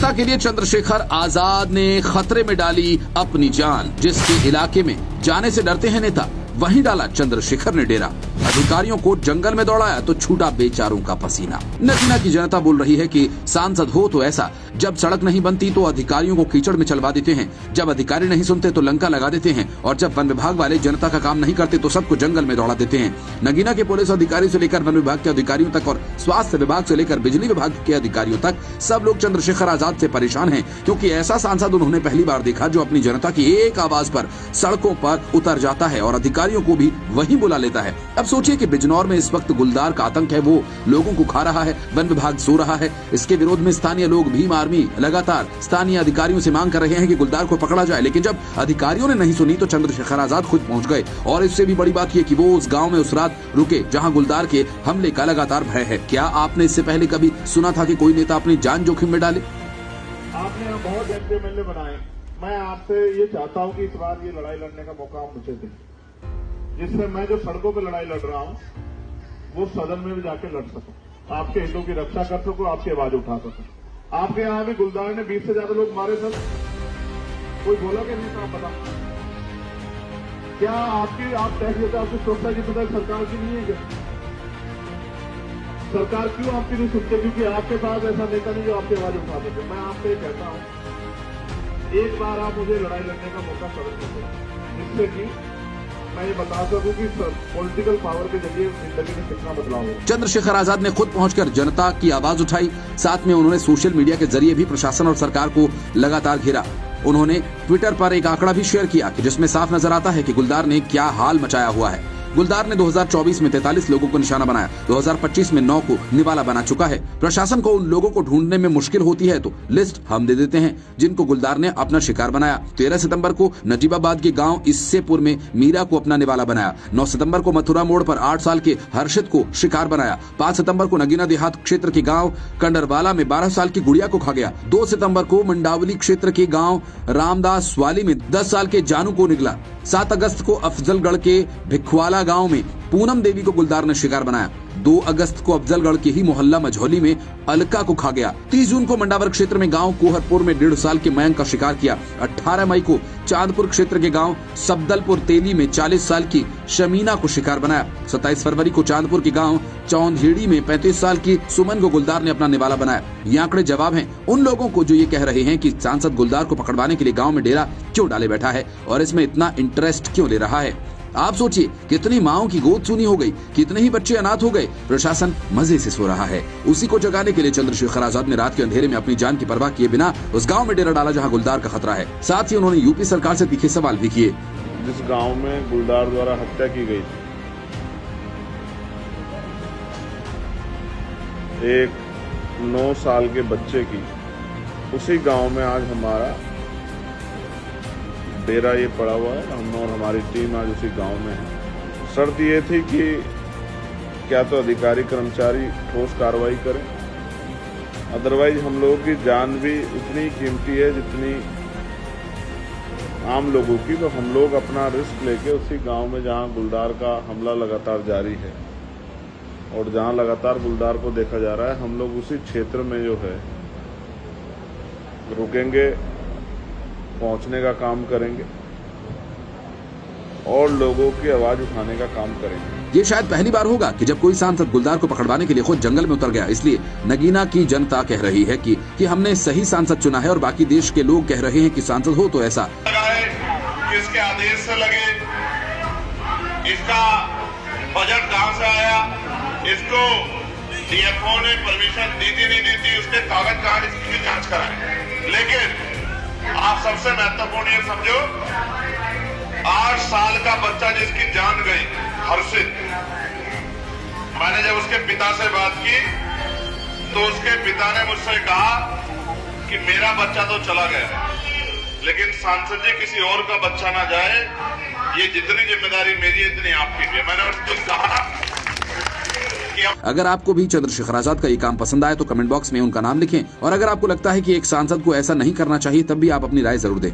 जनता के लिए चंद्रशेखर आजाद ने खतरे में डाली अपनी जान। जिसके इलाके में जाने से डरते हैं नेता, वहीं डाला चंद्रशेखर ने डेरा। अधिकारियों को जंगल में दौड़ाया तो छूटा बेचारों का पसीना। नगीना की जनता बोल रही है कि सांसद हो तो ऐसा, जब सड़क नहीं बनती तो अधिकारियों को कीचड़ में चलवा देते हैं, जब अधिकारी नहीं सुनते तो लंका लगा देते हैं, और जब वन विभाग वाले जनता का काम नहीं करते तो सबको जंगल में दौड़ा देते हैं। नगीना के पुलिस अधिकारी से लेकर वन विभाग के अधिकारियों तक और स्वास्थ्य विभाग से लेकर बिजली विभाग के अधिकारियों तक सब लोग चंद्रशेखर आजाद से परेशान हैं, क्योंकि ऐसा सांसद उन्होंने पहली बार देखा जो अपनी जनता की एक आवाज पर सड़कों पर उतर जाता है और अधिकारियों को भी वहीं बुला लेता है। अब सोचिए कि बिजनौर में इस वक्त गुलदार का आतंक है, वो लोगों को खा रहा है, वन विभाग सो रहा है। इसके विरोध में स्थानीय लोग, भीम आर्मी लगातार स्थानीय अधिकारियों से मांग कर रहे हैं कि गुलदार को पकड़ा जाए, लेकिन जब अधिकारियों ने नहीं सुनी तो चंद्रशेखर आजाद खुद पहुंच गए। और इससे भी बड़ी बात यह कि वो उस गांव में उस रात रुके जहां गुलदार के हमले का लगातार भय है। क्या आपने इससे पहले कभी सुना था कि कोई नेता अपनी जान जोखिम में डाले? आपने यहाँ बहुत एमएलए बनाए, मैं आपसे ये चाहता हूँ कि इस बार ये लड़ाई लड़ने का मौका आप मुझे दें, जिससे मैं जो सड़कों पे लड़ाई लड़ रहा हूँ वो सदन में भी जाके लड़ सकूं, आपके हितों की रक्षा कर सकूं, आपकी आवाज उठा सकूं। आपके यहाँ भी गुलदार ने 20 से ज्यादा लोग मारे सर, कोई बोला कि नहीं? आप बता, क्या आप टैक्स देते, आपकी सुरक्षा की पता सरकार की नहीं है क्या? सरकार क्यों आपकी नहीं सुनती? क्योंकि आपके पास ऐसा नेता नहीं जो आपकी आवाज उठा सके। मैं आपसे ये कहता हूं, एक बार आप मुझे लड़ाई लड़ने का मौका सदन में दें, जिससे कि मैं ये बता सकूं कि पॉलिटिकल पावर के जरिए जिंदगी में कितना बदलाव हो। चंद्रशेखर आजाद ने खुद पहुंचकर जनता की आवाज उठाई। साथ में उन्होंने सोशल मीडिया के जरिए भी प्रशासन और सरकार को लगातार घेरा। उन्होंने ट्विटर पर एक आंकड़ा भी शेयर किया कि जिसमें साफ नजर आता है कि गुलदार ने क्या हाल मचाया हुआ है। गुलदार ने 2024 में 43 लोगों को निशाना बनाया, 2025 में 9 को निवाला बना चुका है। प्रशासन को उन लोगों को ढूंढने में मुश्किल होती है तो लिस्ट हम दे देते हैं जिनको गुलदार ने अपना शिकार बनाया। 13 सितंबर को नजीबाबाद के गांव इससेपुर में मीरा को अपना निवाला बनाया। 9 सितंबर को मथुरा मोड़ पर 8 साल के हर्षित को शिकार बनाया। 5 सितंबर को नगीना देहात क्षेत्र के गाँव कंडरवाला में 12 साल की गुड़िया को खा गया। 2 सितंबर को मंडावली क्षेत्र के गाँव रामदास वाली में 10 साल के जानू को निगला। 7 अगस्त को अफजलगढ़ के भिखवाला गांव में पूनम देवी को गुलदार ने शिकार बनाया। 2 अगस्त को अफजलगढ़ के ही मोहल्ला मझौली में अलका को खा गया। 30 जून को मंडावर क्षेत्र में गांव कोहरपुर में 1.5 साल के मयंक का शिकार किया। 18 मई को चांदपुर क्षेत्र के गांव सबदलपुर तेली में 40 साल की शमीना को शिकार बनाया। 27 फरवरी को चांदपुर के गांव चौंधेड़ी में 35 साल की सुमन को गुलदार ने अपना निवाला बनाया। ये आंकड़े जवाब हैं उन लोगों को जो ये कह रहे हैं कि सांसद गुलदार को पकड़वाने के लिए गाँव में डेरा क्यों डाले बैठा है और इसमें इतना इंटरेस्ट क्यों ले रहा है। आप सोचिए, कितनी माओं की गोद सुनी हो गई, कितने ही बच्चे अनाथ हो गए। प्रशासन मजे से सो रहा है। उसी को जगाने के लिए चंद्रशेखर आजाद ने रात के अंधेरे में अपनी जान की परवाह किए बिना उस गांव में डेरा डाला जहां गुलदार का खतरा है। साथ ही उन्होंने यूपी सरकार से तीखे सवाल भी किए। जिस गांव में गुलदार द्वारा हत्या की गई थी, एक 9 साल के बच्चे की, उसी गांव में आज हमारा डेरा ये पड़ा हुआ है। हम और हमारी टीम आज उसी गांव में है। शर्त ये थी कि क्या तो अधिकारी कर्मचारी ठोस कार्रवाई करें, अदरवाइज हम लोगों की जान भी उतनी कीमती है जितनी आम लोगों की। तो हम लोग अपना रिस्क लेके उसी गांव में, जहां गुलदार का हमला लगातार जारी है और जहां लगातार गुलदार को देखा जा रहा है, हम लोग उसी क्षेत्र में जो है रुकेंगे, पहुंचने का काम करेंगे और लोगों की आवाज उठाने का काम करेंगे। ये शायद पहली बार होगा कि जब कोई सांसद गुलदार को पकड़वाने के लिए खुद जंगल में उतर गया। इसलिए नगीना की जनता कह रही है कि हमने सही सांसद चुना है और बाकी देश के लोग कह रहे हैं कि सांसद हो तो ऐसा। किसके आदेश से लगे, इसका बजट कहां से आया, इसको डीएफओ ने परमिशन दी थी नहीं दी थी, उसके कागज कहां, इसकी जांच कराएं। लेकिन आप सबसे महत्वपूर्ण ये समझो, 8 साल का बच्चा जिसकी जान गई, हर्षित, मैंने जब उसके पिता से बात की तो उसके पिता ने मुझसे कहा कि मेरा बच्चा तो चला गया, लेकिन सांसद जी किसी और का बच्चा ना जाए, ये जितनी जिम्मेदारी मेरी है इतनी आपकी भी है। मैंने उसको कहा कि अगर आपको भी चंद्रशेखर आजाद का ये काम पसंद आए तो कमेंट बॉक्स में उनका नाम लिखें, और अगर आपको लगता है कि एक सांसद को ऐसा नहीं करना चाहिए तब भी आप अपनी राय जरूर दें।